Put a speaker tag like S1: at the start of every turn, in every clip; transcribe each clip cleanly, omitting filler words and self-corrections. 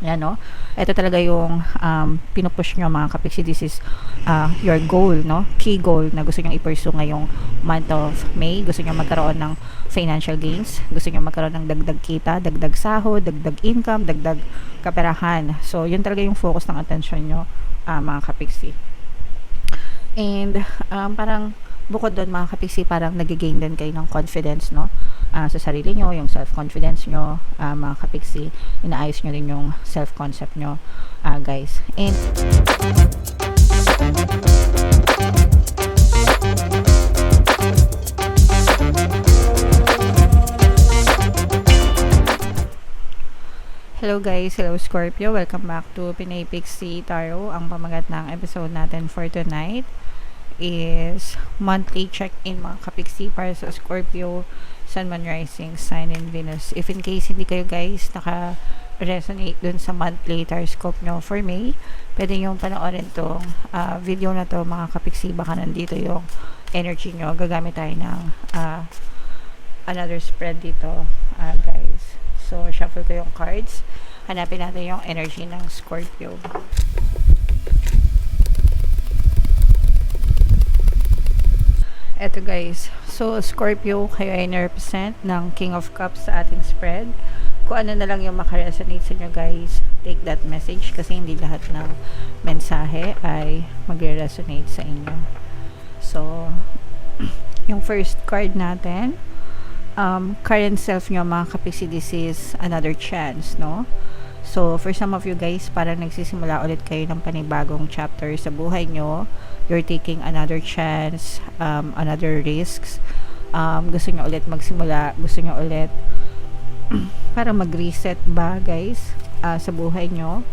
S1: Yan, no? Ito talaga yung pinupush nyo mga kapiksi. This is your goal, no? Key goal na gusto nyo i-pursue ngayong month of May. Gusto nyo magkaroon ng financial gains. Gusto nyo magkaroon ng dagdag kita, dagdag sahod, dagdag income, dagdag kaperahan. So, yun talaga yung focus ng attention nyo mga kapiksi. And parang bukod doon mga kapiksi, parang nagigain din kayo ng confidence, no? Sa sarili nyo, yung self-confidence nyo, mga kapiksi, inaayos nyo rin yung self-concept nyo, guys. And hello guys, hello Scorpio, welcome back to Pinay Pixie Tarot. Ang pamagat ng episode natin for tonight is monthly check-in mga kapiksi para sa Scorpio, Sun, Moon, Rising, Sign, and Venus. If in case hindi kayo guys naka-resonate dun sa monthly horoscope nyo for May, pwede nyo panoorin tong video na to mga kapiksi. Baka nandito yung energy nyo. Gagamit tayo ng another spread dito guys. So, shuffle ko yung cards. Hanapin natin yung energy ng Scorpio. Eto guys, so Scorpio, kayo ay na-represent ng King of Cups sa ating spread. Kung ano na lang yung makaresonate sa inyo guys, take that message kasi hindi lahat ng mensahe ay magre-resonate sa inyo. So, yung first card natin, current self nyo mga kapiksi, this is another chance, no? So, for some of you guys, parang nagsisimula ulit kayo ng panibagong chapter sa buhay nyo. You're taking another chance, another risks. Gusto nyo ulit magsimula, gusto nyo ulit parang mag-reset ba guys sa buhay nyo.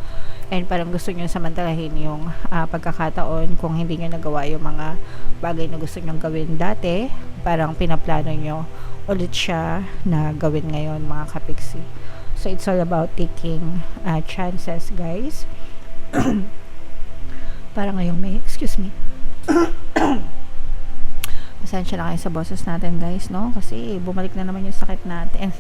S1: And parang gusto nyo samantalahin yung pagkakataon kung hindi nyo nagawa yung mga bagay na gusto nyo gawin dati. Parang pinaplano nyo ulit siya na gawin ngayon mga kapiksi. So, it's all about taking chances, guys. Parang ngayong May, excuse me. Pasensya na kayo sa boses natin, guys, no? Kasi bumalik na naman yung sakit natin.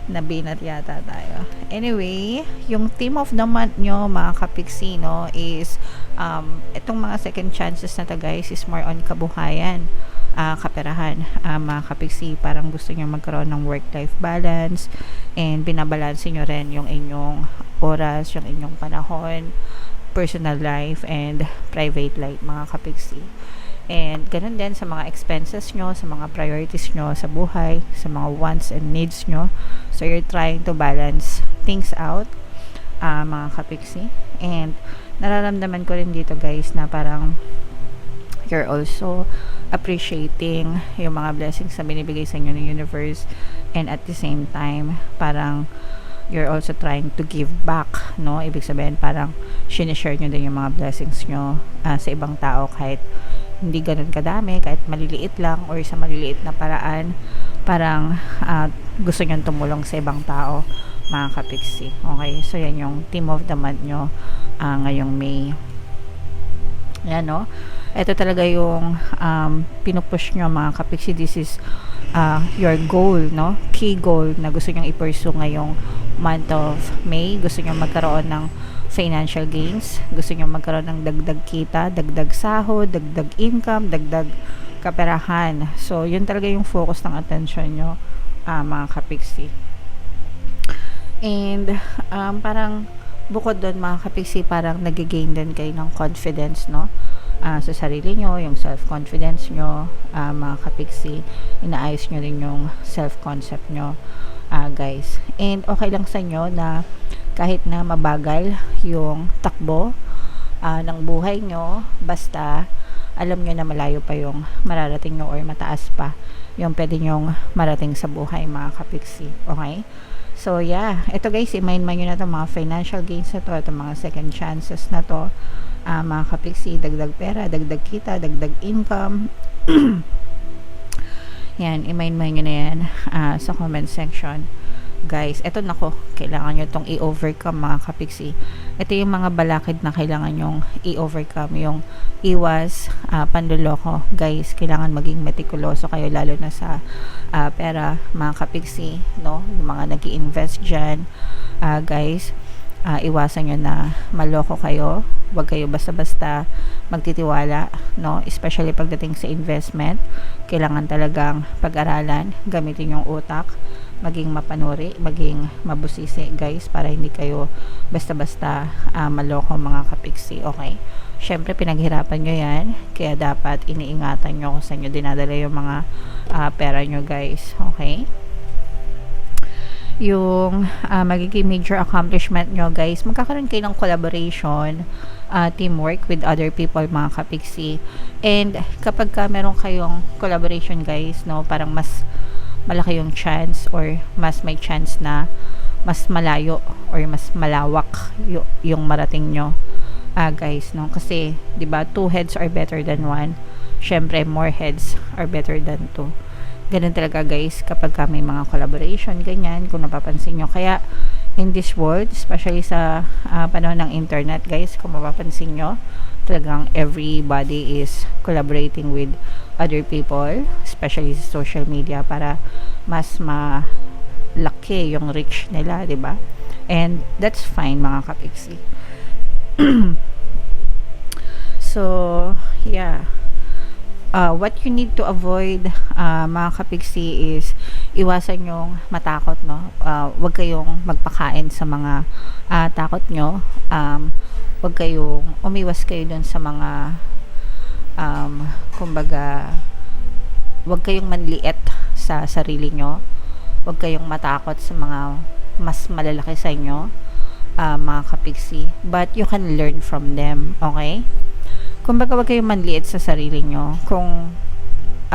S1: Nabinat yata tayo. Anyway, yung theme of the month nyo, mga kapiksi, no, is itong mga second chances na to, guys, is more on kabuhayan. Kaperahan, mga kapiksi, parang gusto nyo magkaroon ng work-life balance and binabalanse nyo rin yung inyong oras, yung inyong panahon, personal life and private life mga kapiksi. And ganun din sa mga expenses nyo, sa mga priorities nyo sa buhay, sa mga wants and needs nyo. So you're trying to balance things out mga kapiksi. And nararamdaman ko rin dito guys na parang you're also appreciating yung mga blessings na binibigay sa inyo ng universe, and at the same time parang you're also trying to give back, no? Ibig sabihin parang sinishare nyo din yung mga blessings nyo sa ibang tao kahit hindi ganun kadami, kahit maliliit lang or sa maliliit na paraan, parang gusto nyo tumulong sa ibang tao mga kapiksi. Okay, so yan yung theme of the month nyo ngayong May. Yan, no? Ito talaga yung pinupush nyo mga kapiksi. This is your goal, no? Key goal na gusto nyo i-pursue ngayong month of May. Gusto nyo magkaroon ng financial gains. Gusto nyo magkaroon ng dagdag kita, dagdag sahod, dagdag income, dagdag kaperahan. So, yun talaga yung focus ng attention nyo mga kapiksi. And parang bukod doon mga kapiksi, parang nagigain din kayo ng confidence, no? Sa sarili nyo, yung self-confidence nyo, mga kapiksi, inaayos nyo rin yung self-concept nyo, guys. And okay lang sa inyo na kahit na mabagal yung takbo ng buhay nyo, basta alam nyo na malayo pa yung mararating nyo or mataas pa yung pwede nyong marating sa buhay mga kapiksi. Okay? So, yeah. Ito guys, i-mind nyo na ito mga financial gains na to, ito mga second chances na to, mga kapiksi, dagdag pera, dagdag kita, dagdag income. Yan, i-mind nyo na yan sa comment section. Guys, eto nako, kailangan nyo itong i-overcome mga kapiksi. Ito yung mga balakid na kailangan nyong i-overcome, yung iwas panloloko. Guys, kailangan maging metikuloso kayo lalo na sa pera mga kapiksi, no? Yung mga nag-i-invest dyan, guys, iwasan nyo na maloko kayo. Huwag kayo basta-basta magtitiwala, no? Especially pagdating sa investment, kailangan talagang pag-aralan, gamitin yung utak, maging mapanuri, maging mabusisi, guys, para hindi kayo basta-basta maloko, mga kapiksi, okay? Syempre, pinaghirapan nyo yan, kaya dapat iniingatan nyo kung saan nyo dinadala yung mga pera nyo, guys, okay? Yung magiging major accomplishment nyo, guys, magkakaroon kayo ng collaboration, teamwork with other people, mga kapiksi. And kapag meron kayong collaboration, guys, no, parang mas malaki yung chance, or mas may chance na mas malayo or mas malawak yung marating nyo, guys, no, kasi 'di ba, two heads are better than one. Syempre, more heads are better than two. Ganun talaga, guys, kapag may mga collaboration, ganyan, kung napapansin nyo. Kaya, in this world, especially sa panahon ng internet, guys, kung mapapansin nyo, talagang everybody is collaborating with other people, especially sa social media, para mas malaki yung reach nila, 'di ba? And that's fine, mga kapiksi. So, yeah. What you need to avoid, mga kapiksi, is iwasan yung matakot, no? Huwag kayong magpakain sa mga takot nyo. Huwag kayong umiwas kayo dun sa mga kumbaga, huwag kayong manliit sa sarili nyo. Huwag kayong matakot sa mga mas malalaki sa inyo, mga kapiksi, but you can learn from them, okay? Kumbaga, wag kayong manliit sa sarili nyo. Kung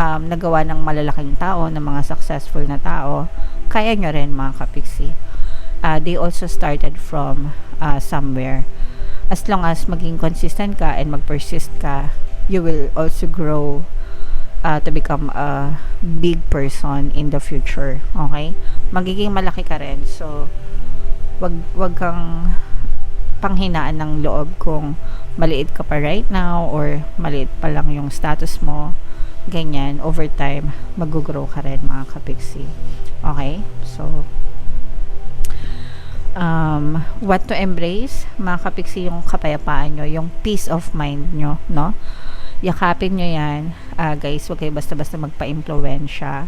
S1: nagawa ng malalaking tao, ng mga successful na tao, kaya nyo rin, mga kapiksi. They also started from somewhere. As long as maging consistent ka and mag-persist ka, you will also grow to become a big person in the future. Okay? Magiging malaki ka rin. So, wag kang panghinaan ng loob kung maliit ka pa right now, or maliit pa lang yung status mo, ganyan. Over time, mag-grow ka rin, mga kapiksi. Okay? So, what to embrace, mga kapiksi, yung kapayapaan nyo, yung peace of mind nyo, no? Yakapin nyo yan, guys. Huwag kayo basta-basta magpa-impluwensya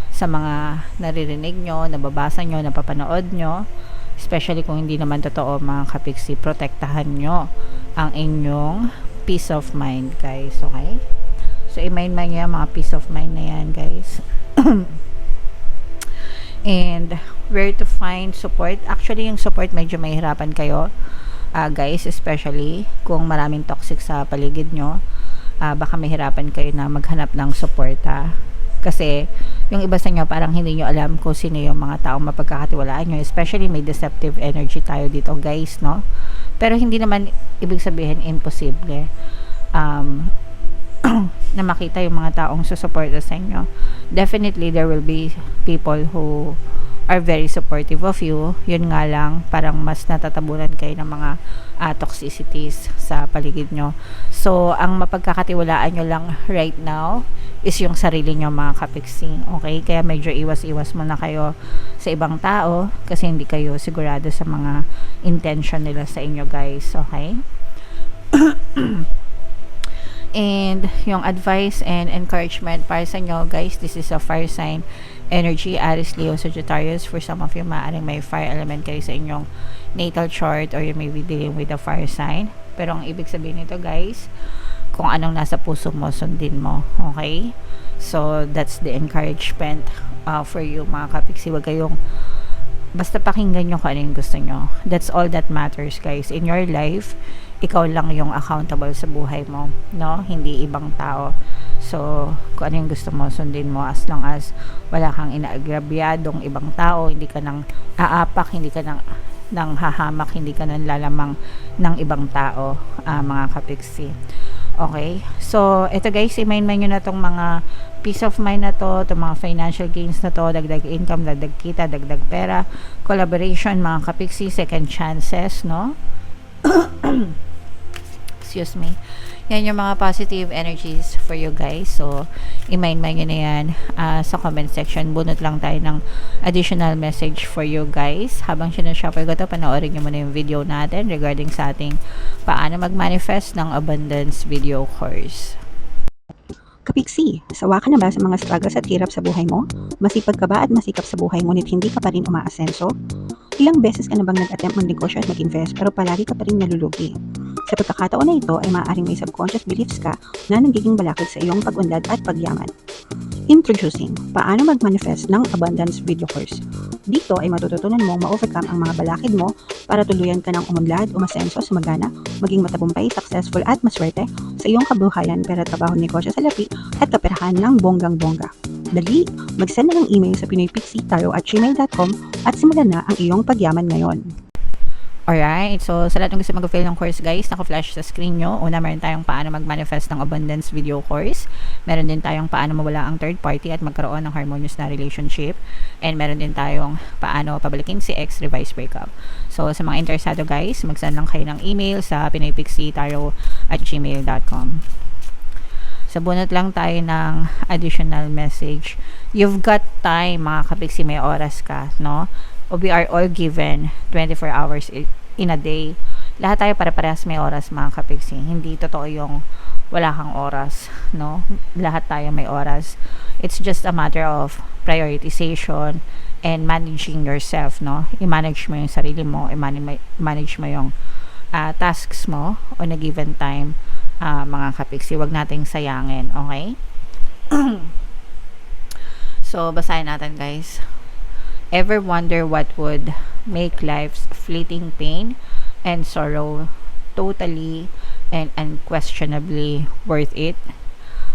S1: sa mga naririnig nyo, nababasa nyo, napapanood nyo. Especially kung hindi naman totoo, mga kapiksi, protektahan nyo ang inyong peace of mind, guys. Okay? So, i-mind nyo mga peace of mind na yan, guys. And where to find support? Actually, yung support, medyo mahirapan kayo, guys, especially kung maraming toxic sa paligid nyo. Baka mahirapan kayo na maghanap ng suporta. Kasi yung iba sa inyo, parang hindi nyo alam kung sino yung mga taong mapagkakatiwalaan nyo. Especially may deceptive energy tayo dito, guys, no? Pero hindi naman ibig sabihin imposible na makita yung mga taong susuporta sa inyo. Definitely, there will be people who are very supportive of you. Yun nga lang, parang mas natatabunan kayo ng mga toxicities sa paligid nyo. So, ang mapagkakatiwalaan nyo lang right now is yung sarili nyo, mga kapiksi. Okay? Kaya medyo iwas-iwas muna kayo sa ibang tao kasi hindi kayo sigurado sa mga intention nila sa inyo, guys. Okay? And yung advice and encouragement para sa inyo, guys, this is a fire sign energy, Aries, Leo, Sagittarius. For some of you, maaaring may fire element kayo sa inyong natal chart, or you may be dealing with a fire sign. Pero ang ibig sabihin nito, guys, kung anong nasa puso mo, sundin mo. Okay? So, that's the encouragement for you, mga kapiksi. Huwag kayong basta pakinggan nyo kung ano yung gusto nyo. That's all that matters, guys. In your life, ikaw lang yung accountable sa buhay mo, no? Hindi ibang tao. So, kung ano yung gusto mo, sundin mo, as long as wala kang inaagrabyadong ibang tao, hindi ka nang aapak, hindi ka nang hahamak, hindi ka nang lalamang ng ibang tao, mga kapiksi. Okay? So, ito, guys, i-mind nyo na tong mga peace of mind na to, itong mga financial gains na to, dagdag income, dagdag kita, dagdag pera, collaboration, mga kapiksi, second chances, no? excuse me. Yan yung mga positive energies for you guys. So, i-mind nyo na yan sa comment section. Bunot lang tayo ng additional message for you guys. Habang sinashuffle ko ito, panoorin nyo muna yung video natin regarding sa ating paano mag-manifest ng abundance video course.
S2: Kapiksi, sawa ka na ba sa mga struggles at hirap sa buhay mo? Masipag ka ba at masikap sa buhay ngunit hindi ka pa rin umaasenso? Ilang beses ka na bang nag-attempt magnegosyo at mag-invest pero palagi ka pa rin nalulugi? Sa pagkakataon na ito ay maaaring may subconscious beliefs ka na nagiging balakid sa iyong pag-unlad at pagyaman. Introducing, paano mag-manifest ng abundance video course. Dito ay matututunan mong ma-overcome ang mga balakid mo para tuluyan ka ng umunlad, umasenso, sumagana, maging matagumpay, successful at maswerte sa iyong kabuhayan, pera, trabaho, negosyo sa lapi at kaperahan ng bonggang-bongga. Dali, mag-send na ng email sa pinoypixie@gmail.com at simulan na ang iyong pagyaman ngayon.
S1: Alright, so sa lahat ng gusto mag-fail ng course guys, naka-flash sa screen nyo. Una, meron tayong paano mag-manifest ng abundance video course. Meron din tayong paano mawala ang third party at magkaroon ng harmonious na relationship. And meron din tayong paano pabalikin si ex, revise breakup. So sa mga interesado guys, mag-send lang kayo ng email sa pinoypixie@gmail.com. So bunot lang tayo ng additional message. You've got time mga kapiksi, may oras ka, no? We are all given 24 hours in a day. Lahat tayo pare-parehas may oras mga kapiksi. Hindi totoo yung wala kang oras, no? Lahat tayo may oras. It's just a matter of prioritization and managing yourself, no? I-manage mo yung sarili mo, i-manage mo yung tasks mo on a given time, mga kapiksi. Huwag nating sayangin, okay? So, basahin natin guys. Ever wonder what would make life's fleeting pain and sorrow totally and unquestionably worth it?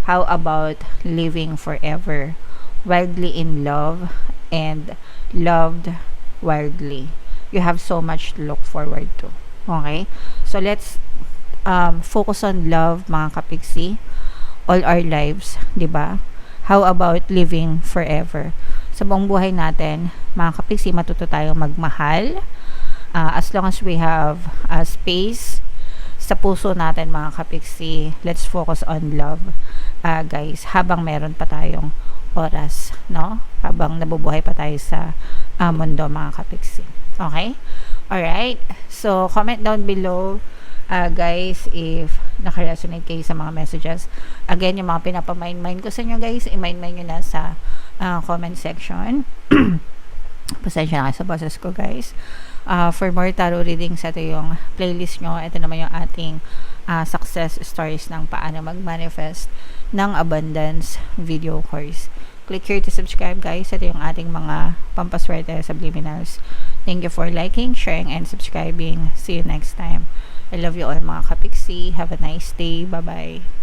S1: How about living forever, wildly in love and loved wildly? You have so much to look forward to. Okay? So let's focus on love, mga kapiksi, all our lives, di ba? How about living forever? Sa buong buhay natin, mga kapiksi, matuto tayong magmahal. As long as we have space sa puso natin, mga kapiksi, let's focus on love, guys, habang meron pa tayong oras, no? Habang nabubuhay pa tayo sa mundo, mga kapiksi. Okay? Alright? So, comment down below, guys, if naka-resonate kayo sa mga messages. Again, yung mga pinapamind-mind ko sa inyo guys, i-mind-mind nyo na sa comment section. Pasensya na kayo sa boses ko guys. For more tarot readings, ito yung playlist nyo. Ito naman yung ating success stories ng paano mag-manifest ng abundance video course. Click here to subscribe guys. Ito yung ating mga pampaswerte subliminals. Thank you for liking, sharing, and subscribing. See you next time. I love you all mga kapiksi. Have a nice day. Bye-bye.